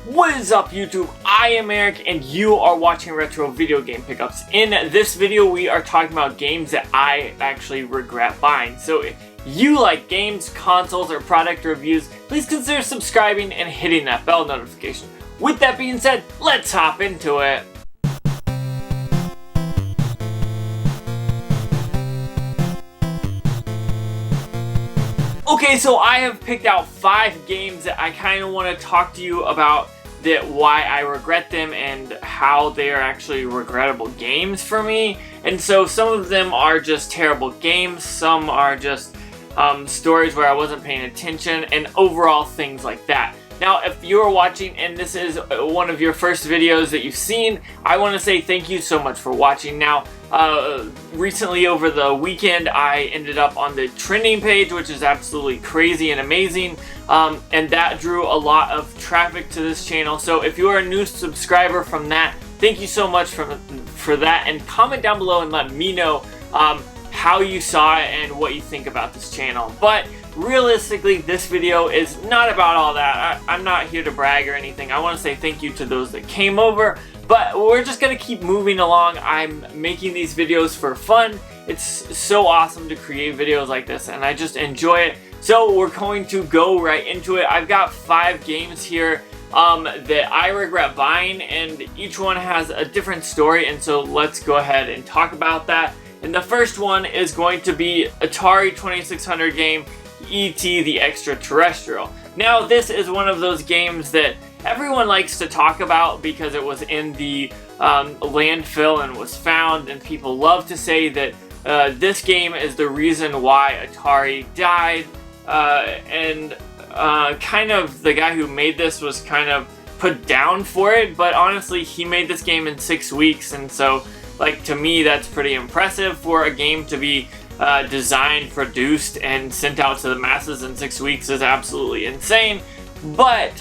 What is up, YouTube? I am Eric and you are watching Retro Video Game Pickups. In this video we are talking about games that I actually regret buying. So if you like games, consoles, or product reviews, please consider subscribing and hitting that bell notification. With that being said, let's hop into it. Okay, so I have picked out 5 games that I kind of want to talk to you about, that why I regret them and how they are actually regrettable games for me. And so some of them are just terrible games, some are just stories where I wasn't paying attention, and overall things like that. Now, if you're watching and this is one of your first videos that you've seen, I want to say thank you so much for watching. Now, recently over the weekend, I ended up on the trending page, which is absolutely crazy and amazing, and that drew a lot of traffic to this channel. So if you are a new subscriber from that, thank you so much for that, and comment down below and let me know how you saw it and what you think about this channel. But realistically, this video is not about all that. I'm not here to brag or anything. I want to say thank you to those that came over, but we're just going to keep moving along. I'm making these videos for fun. It's so awesome to create videos like this, and I just enjoy it. So we're going to go right into it. I've got 5 games here that I regret buying, and each one has a different story, and so let's go ahead and talk about that. And the first one is going to be Atari 2600 game, E.T. the Extraterrestrial. Now, this is one of those games that everyone likes to talk about because it was in the landfill and was found, and people love to say that this game is the reason why Atari died, and kind of the guy who made this was kind of put down for it, but honestly, he made this game in 6 weeks, and so, like, to me, that's pretty impressive for a game to be designed, produced, and sent out to the masses in 6 weeks is absolutely insane. But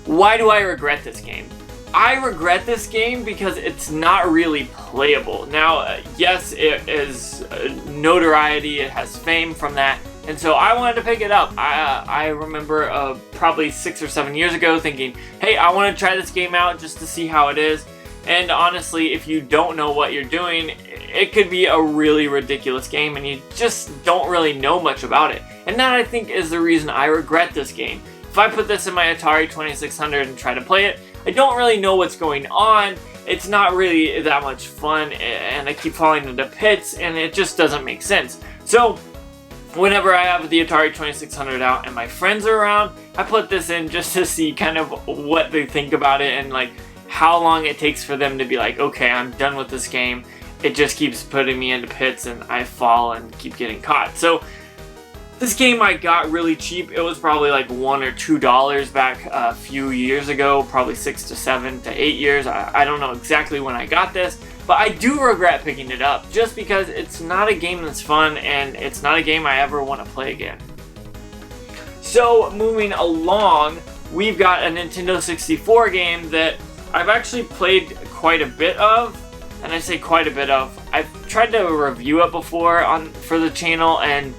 why do I regret this game? I regret this game because it's not really playable. Now, yes, it is notoriety, it has fame from that, and so I wanted to pick it up. I remember probably 6 or 7 years ago thinking, hey, I want to try this game out just to see how it is. And honestly, if you don't know what you're doing, it could be a really ridiculous game and you just don't really know much about it. And that, I think, is the reason I regret this game. If I put this in my Atari 2600 and try to play it, I don't really know what's going on. It's not really that much fun, and I keep falling into pits, and it just doesn't make sense. So whenever I have the Atari 2600 out and my friends are around, I put this in just to see kind of what they think about it and like how long it takes for them to be like, okay, I'm done with this game. It just keeps putting me into pits and I fall and keep getting caught. So this game I got really cheap. It was probably like $1 or $2 back a few years ago, probably 6 to 7 to 8 years. I don't know exactly when I got this, but I do regret picking it up just because it's not a game that's fun and it's not a game I ever want to play again. So moving along, we've got a Nintendo 64 game that I've actually played quite a bit of, and I say quite a bit of. I've tried to review it before for the channel, and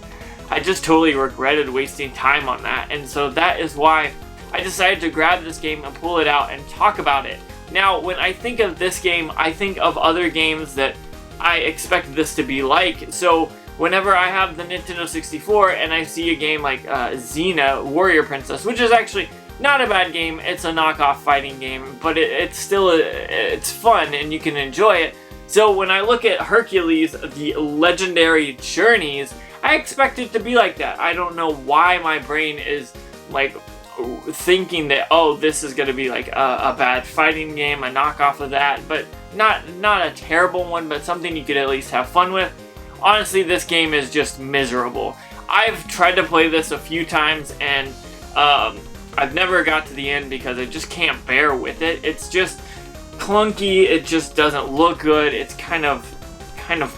I just totally regretted wasting time on that, and so that is why I decided to grab this game and pull it out and talk about it. Now, when I think of this game, I think of other games that I expect this to be like. So whenever I have the Nintendo 64 and I see a game like Xena Warrior Princess, which is actually not a bad game, it's a knockoff fighting game, but it's still it's fun and you can enjoy it. So when I look at Hercules, the Legendary Journeys, I expect it to be like that. I don't know why my brain is like thinking that, oh, this is going to be like a bad fighting game, a knockoff of that, but not a terrible one, but something you could at least have fun with. Honestly, this game is just miserable. I've tried to play this a few times and I've never got to the end because I just can't bear with it. It's just clunky, it just doesn't look good, it's kind of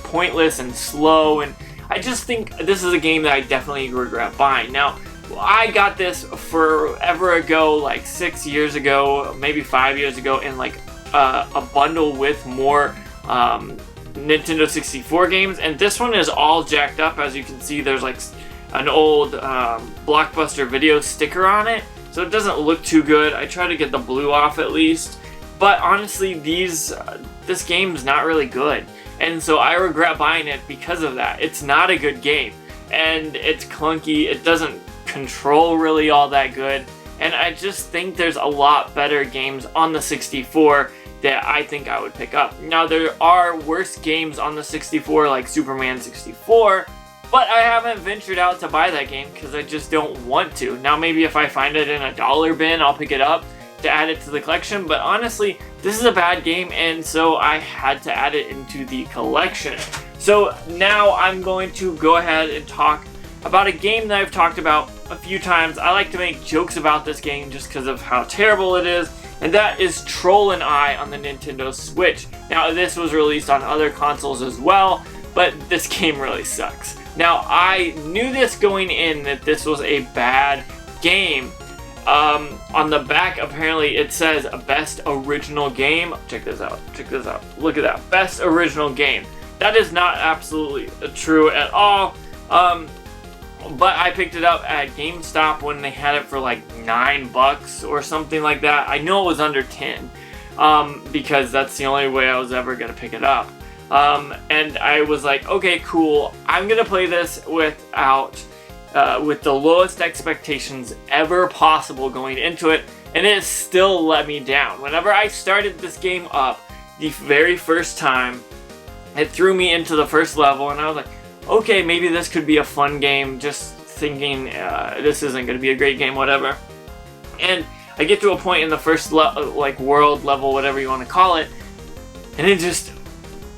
pointless and slow, and I just think this is a game that I definitely regret buying. Now, I got this forever ago, like 6 years ago, maybe 5 years ago, in like a bundle with more Nintendo 64 games, and this one is all jacked up. As you can see, there's like an old Blockbuster Video sticker on it. so it doesn't look too good. I try to get the blue off at least, but honestly, this game's not really good, and so I regret buying it because of that. It's not a good game, and it's clunky. It doesn't control really all that good, and I just think there's a lot better games on the 64 that I think I would pick up. Now, there are worse games on the 64 like Superman 64, but I haven't ventured out to buy that game because I just don't want to. Now, maybe if I find it in a dollar bin, I'll pick it up to add it to the collection, but honestly, this is a bad game, and so I had to add it into the collection. So now I'm going to go ahead and talk about a game that I've talked about a few times. I like to make jokes about this game just because of how terrible it is, and that is Troll and I on the Nintendo Switch. Now, this was released on other consoles as well, but this game really sucks. Now, I knew this going in that this was a bad game. On the back, apparently, it says Best Original Game. Check this out. Check this out. Look at that. Best Original Game. That is not absolutely true at all. But I picked it up at GameStop when they had it for like $9 or something like that. I know it was under 10 because that's the only way I was ever going to pick it up. And I was like, okay, cool. I'm going to play this with the lowest expectations ever possible going into it, and it still let me down. Whenever I started this game up the very first time, it threw me into the first level, and I was like, okay, maybe this could be a fun game, just thinking this isn't going to be a great game, whatever. And I get to a point in the first world level, whatever you want to call it, and it just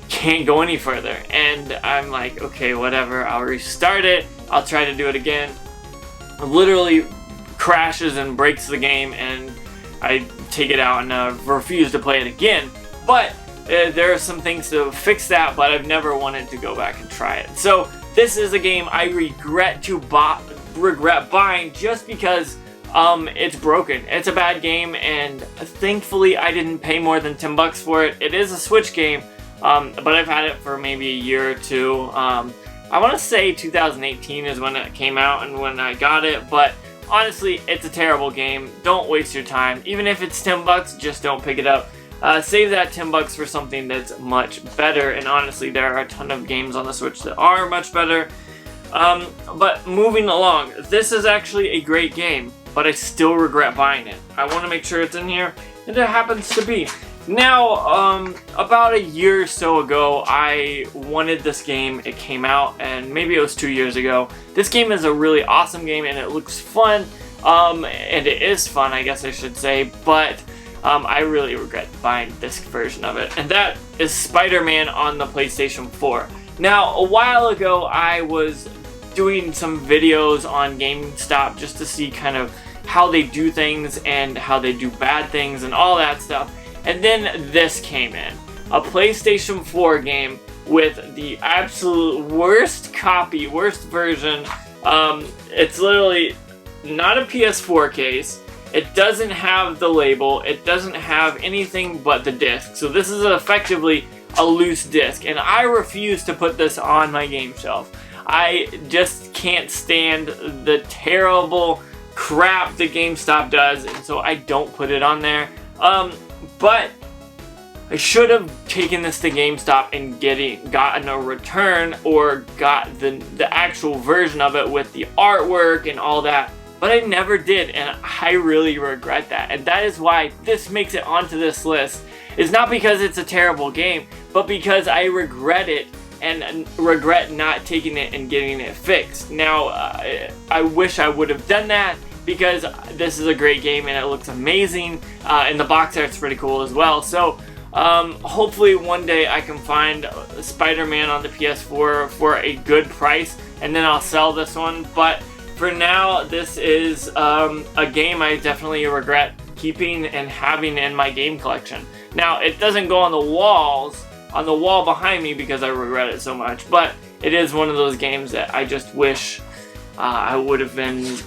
can't go any further. And I'm like, okay, whatever, I'll restart it, I'll try to do it again. It literally crashes and breaks the game, and I take it out and refuse to play it again. But there are some things to fix that, but I've never wanted to go back and try it. So this is a game I regret buying just because it's broken. It's a bad game, and thankfully I didn't pay more than $10 for it. It is a Switch game, but I've had it for maybe a year or two. I want to say 2018 is when it came out and when I got it, but honestly, it's a terrible game. Don't waste your time. Even if it's $10, just don't pick it up. Save that $10 for something that's much better, and honestly, there are a ton of games on the Switch that are much better. But moving along, this is actually a great game, but I still regret buying it. I want to make sure it's in here, and it happens to be. Now, about a year or so ago, I wanted this game. It came out, and maybe it was 2 years ago. This game is a really awesome game, and it looks fun, and it is fun, I guess I should say, but I really regret buying this version of it, and that is SpiderMan on the PlayStation 4. Now, a while ago, I was doing some videos on GameStop just to see kind of how they do things and how they do bad things and all that stuff. And then this came in, a PlayStation 4 game with the absolute worst version. It's literally not a PS4 case. It doesn't have the label. It doesn't have anything but the disc. So this is effectively a loose disc, and I refuse to put this on my game shelf. I just can't stand the terrible crap that GameStop does, and so I don't put it on there. But I should have taken this to GameStop and gotten a return, or got the actual version of it with the artwork and all that. But I never did, and I really regret that. And that is why this makes it onto this list. It's not because it's a terrible game, but because I regret it and regret not taking it and getting it fixed. Now, I wish I would have done that, because this is a great game and it looks amazing, and the box art's pretty cool as well. So hopefully one day I can find Spider-Man on the PS4 for a good price, and then I'll sell this one. But for now, this is a game I definitely regret keeping and having in my game collection. Now, it doesn't go on the wall behind me because I regret it so much, but it is one of those games that I just wish I would have been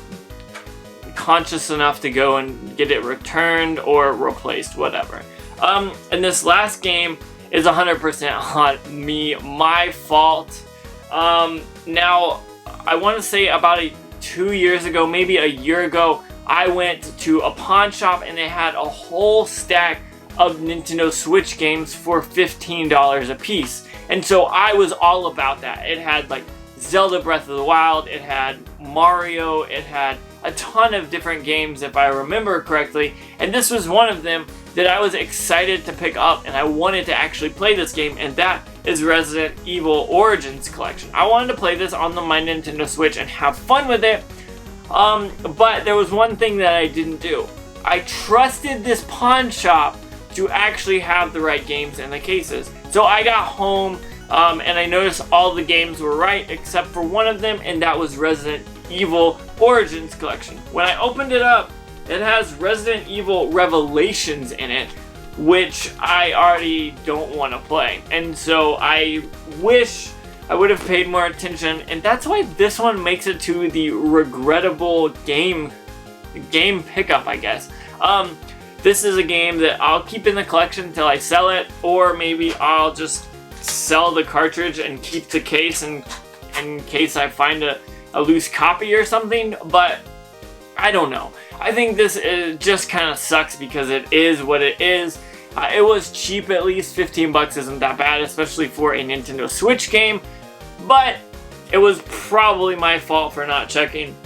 conscious enough to go and get it returned or replaced, whatever. And this last game is 100% on me, my fault. Now, I want to say about 2 years ago, maybe a year ago, I went to a pawn shop and they had a whole stack of Nintendo Switch games for $15 a piece. And so I was all about that. It had like Zelda Breath of the Wild, it had Mario, it had a ton of different games if I remember correctly, and this was one of them that I was excited to pick up and I wanted to actually play this game, and that is Resident Evil Origins Collection. I wanted to play this on my Nintendo Switch and have fun with it, but there was one thing that I didn't do. I trusted this pawn shop to actually have the right games in the cases. So I got home and I noticed all the games were right except for one of them, and that was Resident Evil Origins Collection. When I opened it up, it has Resident Evil Revelations in it, which I already don't want to play. And so I wish I would have paid more attention, and that's why this one makes it to the regrettable game pickup, I guess. This is a game that I'll keep in the collection until I sell it, or maybe I'll just sell the cartridge and keep the case in case I find a loose copy or something, but I don't know. I think this just kind of sucks because it is what it is. It was cheap, at least 15 bucks isn't that bad, especially for a Nintendo Switch game, but it was probably my fault for not checking.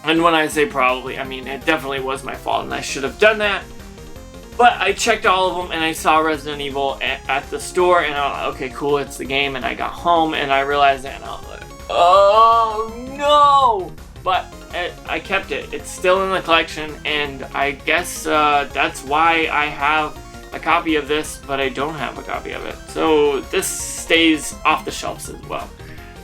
And when I say probably, I mean it definitely was my fault and I should have done that. But I checked all of them and I saw Resident Evil at the store, and I was like, okay, cool, it's the game. And I got home and I realized that and I was like, oh no! But I kept it. It's still in the collection, and I guess that's why I have a copy of this, but I don't have a copy of it. So this stays off the shelves as well.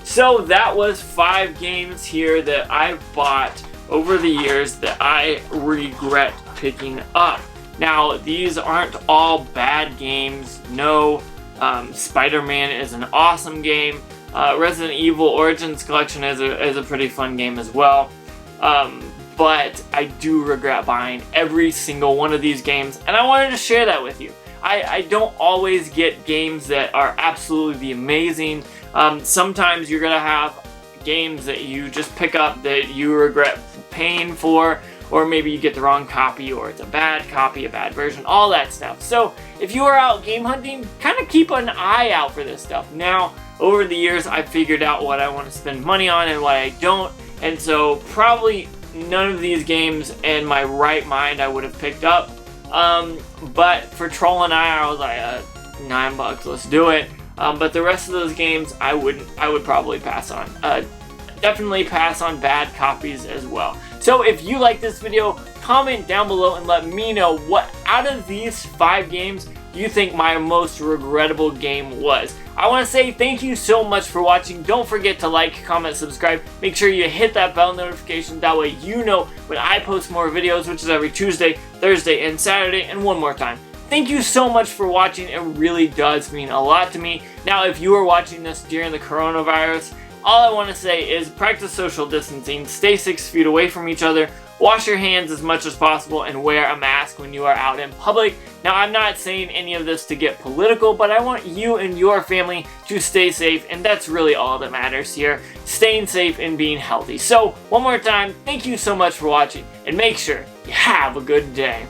So that was 5 games here that I've bought over the years that I regret picking up. Now, these aren't all bad games. No, SpiderMan is an awesome game. Resident Evil Origins Collection is a pretty fun game as well. But I do regret buying every single one of these games, and I wanted to share that with you. I don't always get games that are absolutely amazing. Sometimes you're gonna have games that you just pick up that you regret paying for, or maybe you get the wrong copy, or it's a bad copy, a bad version, all that stuff. So if you are out game hunting, kind of keep an eye out for this stuff. Now, over the years, I've figured out what I want to spend money on and what I don't, and so probably none of these games in my right mind I would have picked up. But for Troll and I was like, $9, let's do it. But the rest of those games, I would probably pass on. Definitely pass on bad copies as well. So if you like this video, comment down below and let me know what out of these 5 games you think my most regrettable game was. I want to say thank you so much for watching. Don't forget to like, comment, subscribe. Make sure you hit that bell notification. That way you know when I post more videos, which is every Tuesday, Thursday, and Saturday. And one more time, thank you so much for watching. It really does mean a lot to me. Now, if you are watching this during the coronavirus, all I want to say is practice social distancing, stay 6 feet away from each other, wash your hands as much as possible, and wear a mask when you are out in public. Now, I'm not saying any of this to get political, but I want you and your family to stay safe, and that's really all that matters here, staying safe and being healthy. So, one more time, thank you so much for watching, and make sure you have a good day.